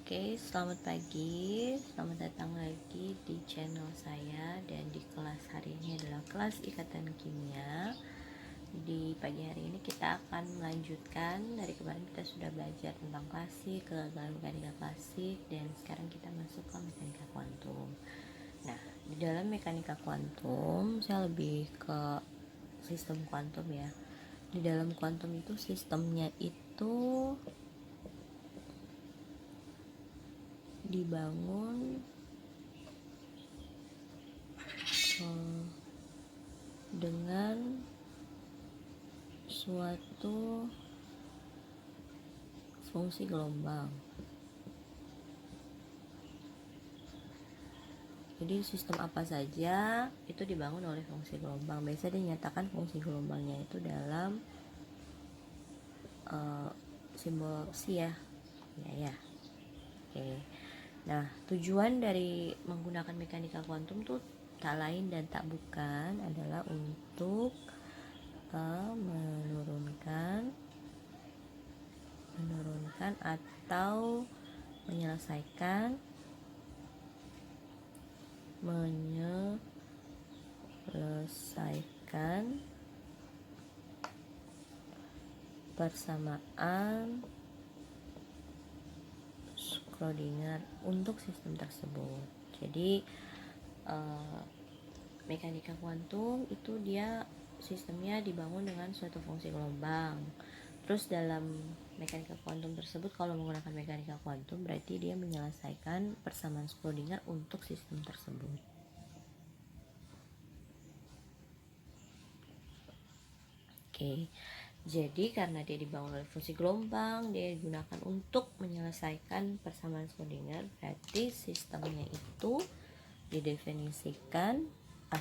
Oke, selamat pagi. Selamat datang lagi di channel saya dan di kelas hari ini adalah kelas Ikatan Kimia. Di pagi hari ini kita akan melanjutkan dari kemarin kita sudah belajar tentang klasik, kegagalan mekanika klasik, dan sekarang kita masuk ke mekanika kuantum. Nah, di dalam mekanika kuantum saya lebih ke sistem kuantum ya. Di dalam kuantum itu sistemnya itu dibangun dengan suatu fungsi gelombang. Jadi sistem apa saja itu dibangun oleh fungsi gelombang. Biasanya dinyatakan fungsi gelombangnya itu dalam simbol psi ya. Ya. Oke. Nah, tujuan dari menggunakan mekanika kuantum tuh tak lain dan tak bukan adalah untuk menurunkan atau menyelesaikan persamaan Schrödinger untuk sistem tersebut. Jadi mekanika kuantum itu dia sistemnya dibangun dengan suatu fungsi gelombang. Terus dalam mekanika kuantum tersebut, kalau menggunakan mekanika kuantum berarti dia menyelesaikan persamaan Schrödinger untuk sistem tersebut. Oke. Jadi karena dia dibangun oleh fungsi gelombang, dia digunakan untuk menyelesaikan persamaan Schrödinger, berarti sistemnya itu didefinisikan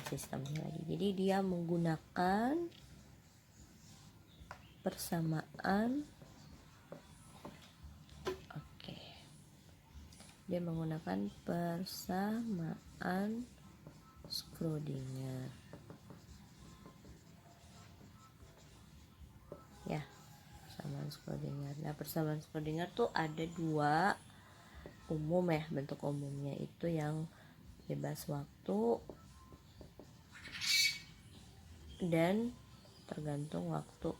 sistemnya lagi. Jadi dia menggunakan persamaan dia menggunakan persamaan Schrödinger. Ya, persamaan Schrödinger. Nah, persamaan Schrödinger tuh ada dua umum ya, bentuk umumnya itu yang bebas waktu dan tergantung waktu.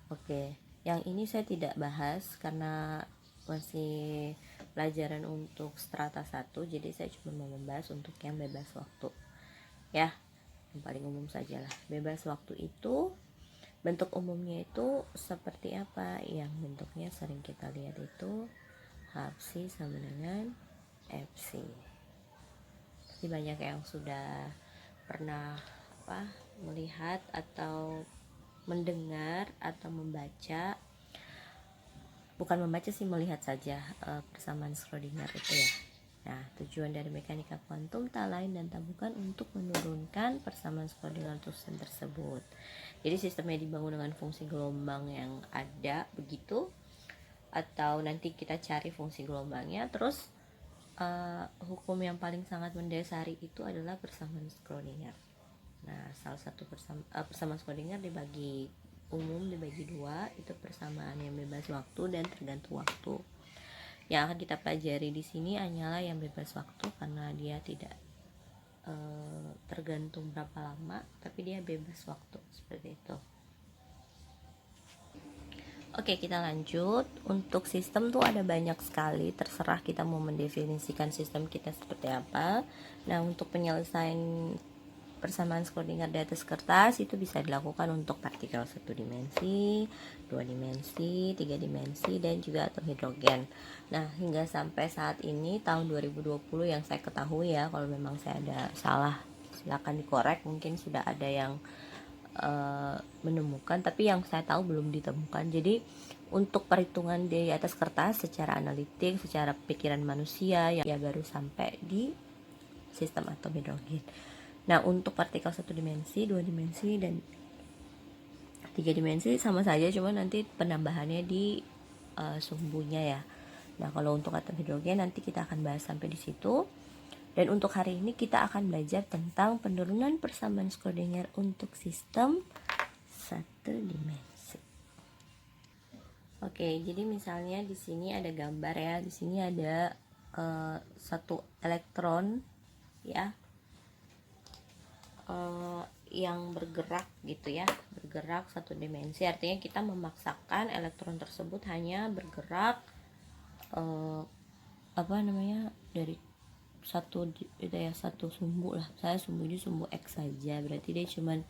Oke, yang ini saya tidak bahas karena masih pelajaran untuk strata 1, jadi saya cuma mau membahas untuk yang bebas waktu. Ya, yang paling umum sajalah. Bebas waktu itu bentuk umumnya itu seperti apa? Yang bentuknya sering kita lihat itu Hapsi sama dengan Fc. Pasti banyak yang sudah pernah melihat atau mendengar atau membaca, bukan membaca sih, melihat saja persamaan Schrödinger itu ya. Nah, tujuan dari mekanika kuantum tak lain dan tak bukan untuk menurunkan persamaan Schrödinger untuk sistem tersebut. Jadi sistemnya dibangun dengan fungsi gelombang yang ada begitu, atau nanti kita cari fungsi gelombangnya. Terus hukum yang paling sangat mendasari itu adalah persamaan Schrödinger. Nah, salah satu persamaan Schrödinger dibagi dua, itu persamaan yang bebas waktu dan tergantung waktu. Yang akan kita pelajari di sini hanyalah yang bebas waktu karena dia tidak tergantung berapa lama, tapi dia bebas waktu seperti itu. Oke, kita lanjut. Untuk sistem tuh ada banyak sekali, terserah kita mau mendefinisikan sistem kita seperti apa. Nah, untuk penyelesaian persamaan Schrödinger di atas kertas itu bisa dilakukan untuk partikel 1 dimensi, 2 dimensi, 3 dimensi, dan juga atom hidrogen. Nah, hingga sampai saat ini tahun 2020 yang saya ketahui ya, kalau memang saya ada salah silakan dikorek, mungkin sudah ada yang menemukan, tapi yang saya tahu belum ditemukan. Jadi untuk perhitungan di atas kertas secara analitik, secara pikiran manusia ya baru sampai di sistem atom hidrogen. Nah, untuk partikel 1 dimensi, 2 dimensi, dan 3 dimensi sama saja, cuma nanti penambahannya di sumbunya ya. Nah, kalau untuk atom hidrogen nanti kita akan bahas sampai di situ. Dan untuk hari ini kita akan belajar tentang penurunan persamaan Schrödinger untuk sistem satu dimensi. Oke, jadi misalnya di sini ada gambar ya, di sini ada satu elektron ya, yang bergerak gitu ya, bergerak satu dimensi. Artinya kita memaksakan elektron tersebut hanya bergerak dari satu sumbu lah. Saya sumbunya sumbu X saja, berarti dia cuman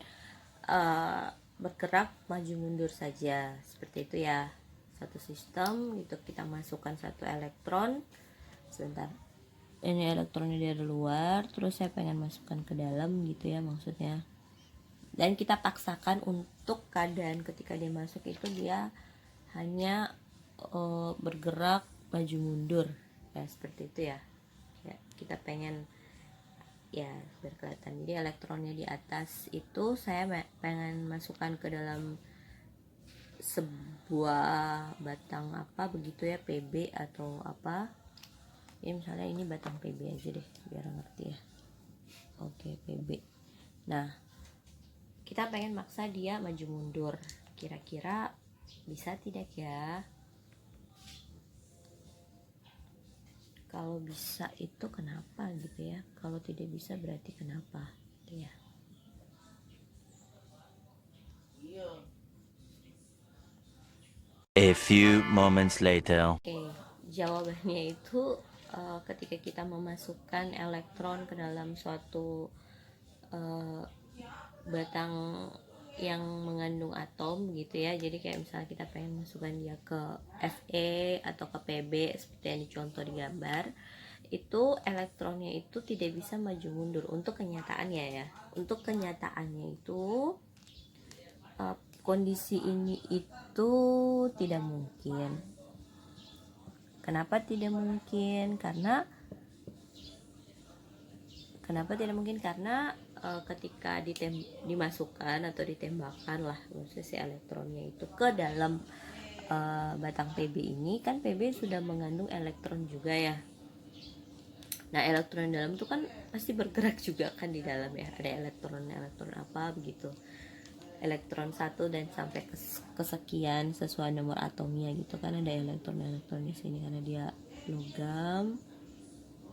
bergerak maju mundur saja, seperti itu ya. Satu sistem gitu, kita masukkan satu elektron. Sebentar, ini elektronnya dari luar, terus saya pengen masukkan ke dalam gitu ya maksudnya. Dan kita paksakan untuk keadaan ketika dia masuk itu dia hanya bergerak maju mundur ya, seperti itu ya. Ya, kita pengen ya biar kelihatan. Jadi elektronnya di atas itu saya pengen masukkan ke dalam sebuah batang apa begitu ya, PB atau apa ya, misalnya ini batang PB aja deh biar ngerti ya. Oke, PB. Nah, kita pengen maksa dia maju mundur, kira-kira bisa tidak ya? Kalau bisa itu kenapa gitu ya, kalau tidak bisa berarti kenapa gitu ya. A few moments later. Oke, jawabannya itu ketika kita memasukkan elektron ke dalam suatu batang yang mengandung atom gitu ya. Jadi kayak misalnya kita pengen masukkan dia ke Fe atau ke Pb seperti yang dicontoh di gambar, itu elektronnya itu tidak bisa maju mundur untuk kenyataannya ya. Untuk kenyataannya itu kondisi ini itu tidak mungkin. Kenapa tidak mungkin? Karena ketika dimasukkan atau ditembakkan lah maksudnya si elektronnya itu ke dalam batang PB ini, kan PB sudah mengandung elektron juga ya. Nah, elektron dalam itu kan pasti bergerak juga kan di dalam ya. Ada elektron apa begitu. Elektron 1 dan sampai kesekian sesuai nomor atomnya gitu kan, ada elektron di sini karena dia logam.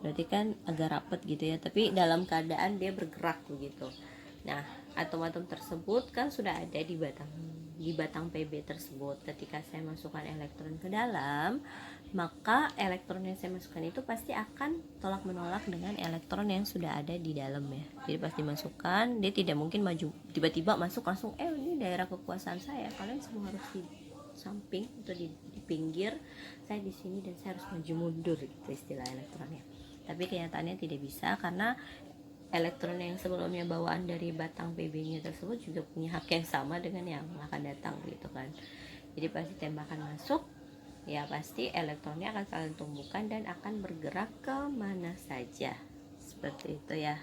Berarti kan agak rapet gitu ya, tapi dalam keadaan dia bergerak begitu. Nah, atom-atom tersebut kan sudah ada di batang PB tersebut. Ketika saya masukkan elektron ke dalam, maka elektron yang saya masukkan itu pasti akan tolak menolak dengan elektron yang sudah ada di dalam ya. Jadi pas dimasukkan, dia tidak mungkin maju tiba-tiba masuk langsung ini daerah kekuasaan saya, kalian semua harus di samping atau di pinggir, saya di sini dan saya harus maju mundur gitu istilah elektronnya. Tapi kenyataannya tidak bisa, karena elektron yang sebelumnya bawaan dari batang PB-nya tersebut juga punya hak yang sama dengan yang akan datang gitu kan. Jadi pasti tembakan masuk ya, pasti elektronnya akan saling tumbukan dan akan bergerak ke mana saja, seperti itu ya.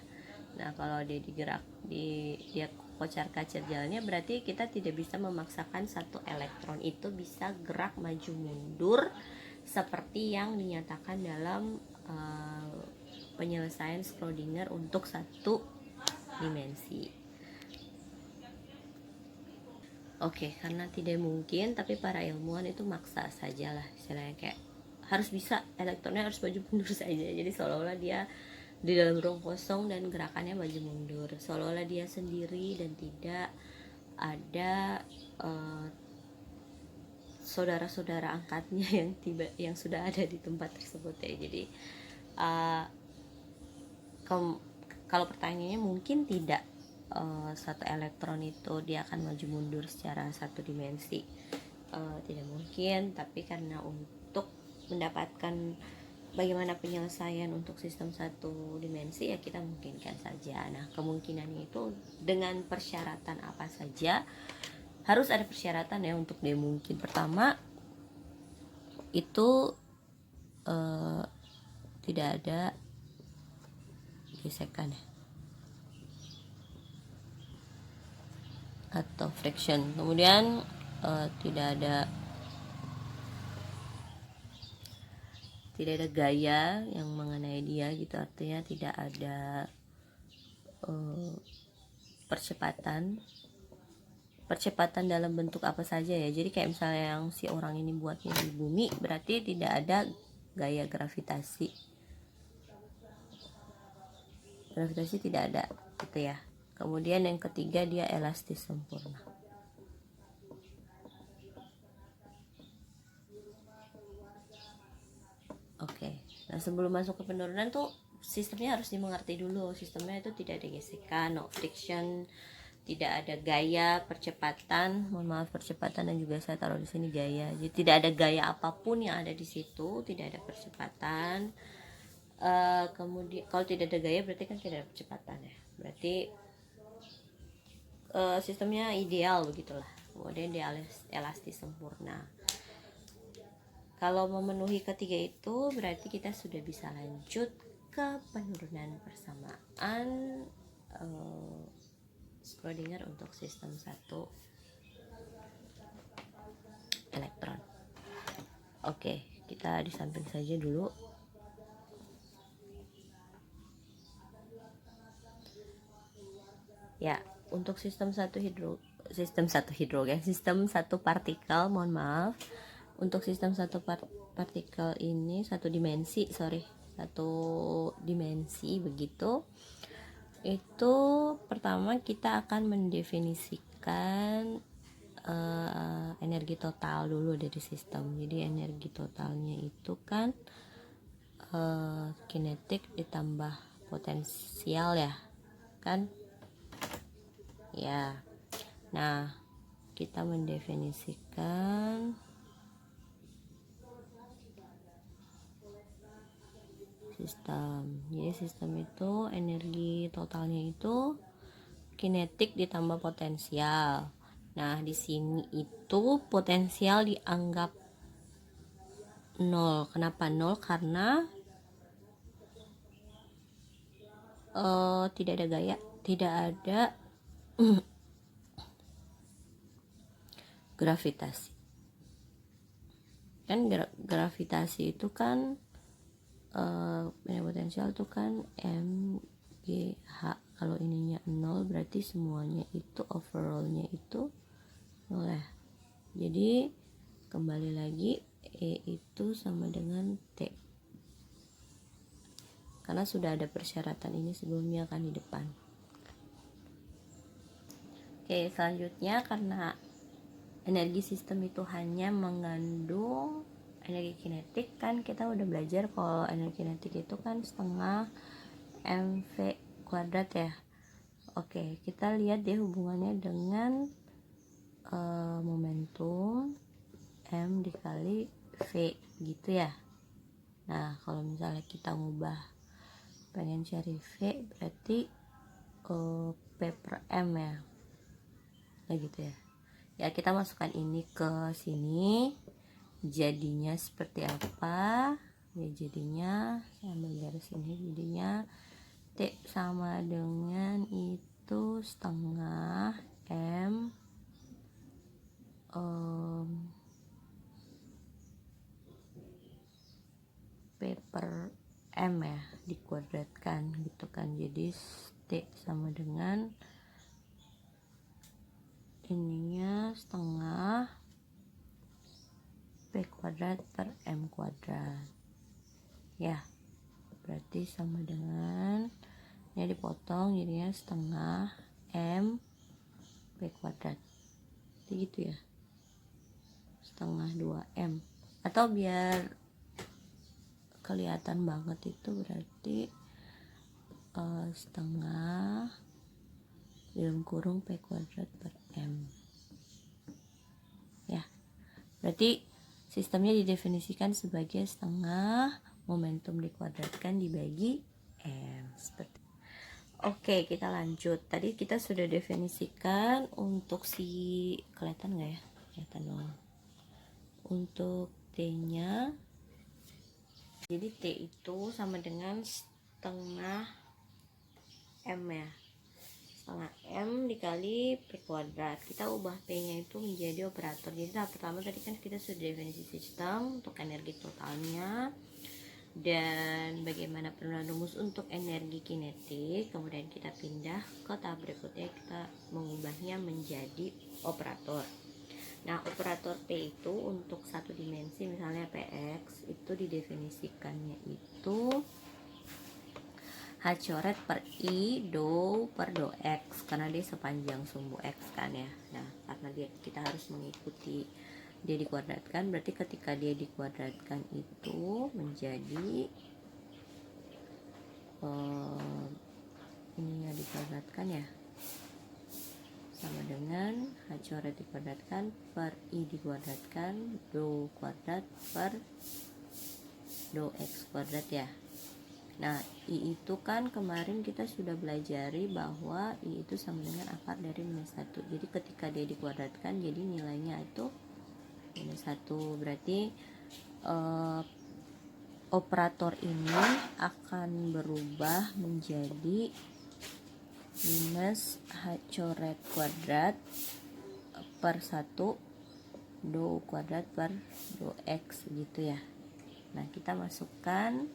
Nah, kalau dia kocar-kacir jalannya, berarti kita tidak bisa memaksakan satu elektron itu bisa gerak maju mundur seperti yang dinyatakan dalam penyelesaian Schrödinger untuk satu dimensi. Oke, karena tidak mungkin, tapi para ilmuwan itu maksa saja lah, istilahnya kayak harus bisa, elektronnya harus maju mundur saja. Jadi seolah-olah dia di dalam ruang kosong dan gerakannya maju mundur, seolah-olah dia sendiri dan tidak ada saudara-saudara angkatnya yang sudah ada di tempat tersebut ya. Jadi kalau pertanyaannya mungkin tidak satu elektron itu dia akan maju mundur secara satu dimensi, tidak mungkin. Tapi karena untuk mendapatkan bagaimana penyelesaian untuk sistem satu dimensi ya kita mungkinkan saja. Nah, kemungkinannya itu dengan persyaratan apa saja? Harus ada persyaratan ya untuk dia mungkin. Pertama itu tidak ada gesekan ya, atau friction. Kemudian tidak ada gaya yang mengenai dia gitu, artinya tidak ada percepatan percepatan dalam bentuk apa saja ya. Jadi kayak misalnya yang si orang ini buatnya di bumi, berarti tidak ada gaya gravitasi. Gravitasi tidak ada gitu ya. Kemudian yang ketiga dia elastis sempurna. Oke. Nah, sebelum masuk ke penurunan tuh sistemnya harus dimengerti dulu. Sistemnya itu tidak ada gesekan, no friction, tidak ada gaya percepatan, mohon maaf percepatan, dan juga saya taruh di sini gaya. Jadi tidak ada gaya apapun yang ada di situ, tidak ada percepatan. Kemudian kalau tidak ada gaya berarti kan tidak ada percepatan ya. Berarti sistemnya ideal begitulah. Kemudian dia elastis sempurna. Kalau memenuhi ketiga itu berarti kita sudah bisa lanjut ke penurunan persamaan Schrödinger untuk sistem 1 elektron. Oke, kita di samping saja dulu. Ya, untuk sistem satu partikel, mohon maaf. Untuk sistem satu partikel ini satu dimensi begitu. Itu pertama kita akan mendefinisikan energi total dulu dari sistem. Jadi energi totalnya itu kan kinetik ditambah potensial ya kan ya. Nah, kita mendefinisikan sistem. Jadi sistem itu energi totalnya itu kinetik ditambah potensial. Nah, di sini itu potensial dianggap 0. Kenapa 0? Karena tidak ada gaya, tidak ada gravitasi. Kan gravitasi itu kan potensial itu kan MGH. Kalau ininya 0 berarti semuanya itu overallnya itu 0 ya. Jadi kembali lagi E itu sama dengan T, karena sudah ada persyaratan ini sebelumnya kan di depan. Oke, selanjutnya karena energi sistem itu hanya mengandung energi kinetik, kan kita udah belajar kalau energi kinetik itu kan setengah mv kuadrat ya. Oke, kita lihat deh hubungannya dengan momentum M dikali V gitu ya. Nah, kalau misalnya kita ngubah pengen cari V berarti P per M ya. Nah gitu ya. Ya, kita masukkan ini ke sini. Jadinya seperti apa? Ya jadinya saya ambil garis ini, jadinya T sama dengan itu setengah M P per M ya, dikuadratkan gitu kan. Jadi T sama dengan ininya setengah P kuadrat per M kuadrat ya. Berarti sama dengan ini dipotong jadinya setengah M P kuadrat. Jadi gitu ya, setengah 2M. Atau biar kelihatan banget itu berarti setengah dalam kurung P kuadrat per M ya. Berarti sistemnya didefinisikan sebagai setengah momentum dikuadratkan dibagi M seperti. Oke, kita lanjut. Tadi kita sudah definisikan untuk si, kelihatan nggak ya? Kelihatan dong. Untuk T-nya, jadi T itu sama dengan setengah M ya. Setengah M dikali P kuadrat. Kita ubah P-nya itu menjadi operator. Jadi tahap pertama tadi kan kita sudah definisi sistem untuk energi totalnya dan bagaimana penurunan rumus untuk energi kinetik. Kemudian kita pindah ke tahap berikutnya, kita mengubahnya menjadi operator. Nah, operator P itu untuk satu dimensi, misalnya Px, itu didefinisikannya itu H coret per I do per do X, karena dia sepanjang sumbu X kan ya. Nah, karena kita harus mengikuti dia dikuadratkan, berarti ketika dia dikuadratkan itu menjadi ini ya dikuadratkan ya, sama dengan H coret dikuadratkan per I dikuadratkan do kuadrat per do X kuadrat ya. Nah, I itu kan kemarin kita sudah belajari bahwa I itu sama dengan akar dari minus 1. Jadi ketika dia dikuadratkan, jadi nilainya itu minus 1. Berarti operator ini akan berubah menjadi minus H coret kuadrat per 1 do kuadrat per do X gitu ya. Nah, kita masukkan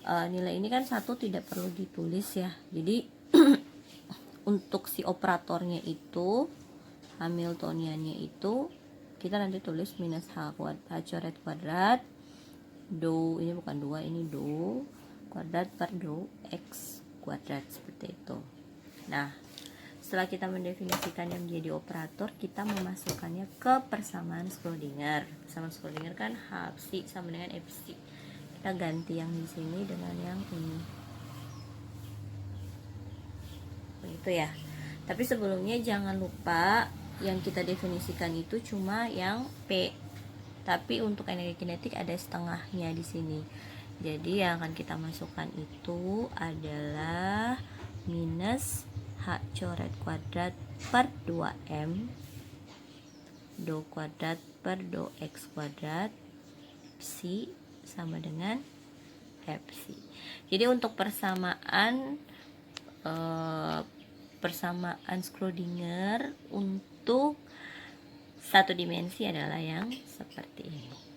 nilai ini kan 1 tidak perlu ditulis ya. Jadi untuk si operatornya itu, Hamiltoniannya itu kita nanti tulis minus H coret kuadrat do, ini bukan 2, ini do kuadrat per do X kuadrat, seperti itu. Nah, setelah kita mendefinisikannya menjadi operator, kita memasukkannya ke persamaan Schrödinger. Persamaan Schrödinger kan H psi sama dengan F psi. Kita ganti yang di sini dengan yang ini. Begitu ya. Tapi sebelumnya jangan lupa yang kita definisikan itu cuma yang P. Tapi untuk energi kinetik ada setengahnya di sini. Jadi yang akan kita masukkan itu adalah minus H coret kuadrat per 2M do kuadrat per do X kuadrat psi sama dengan Fc. Jadi untuk persamaan Schrödinger untuk satu dimensi adalah yang seperti ini.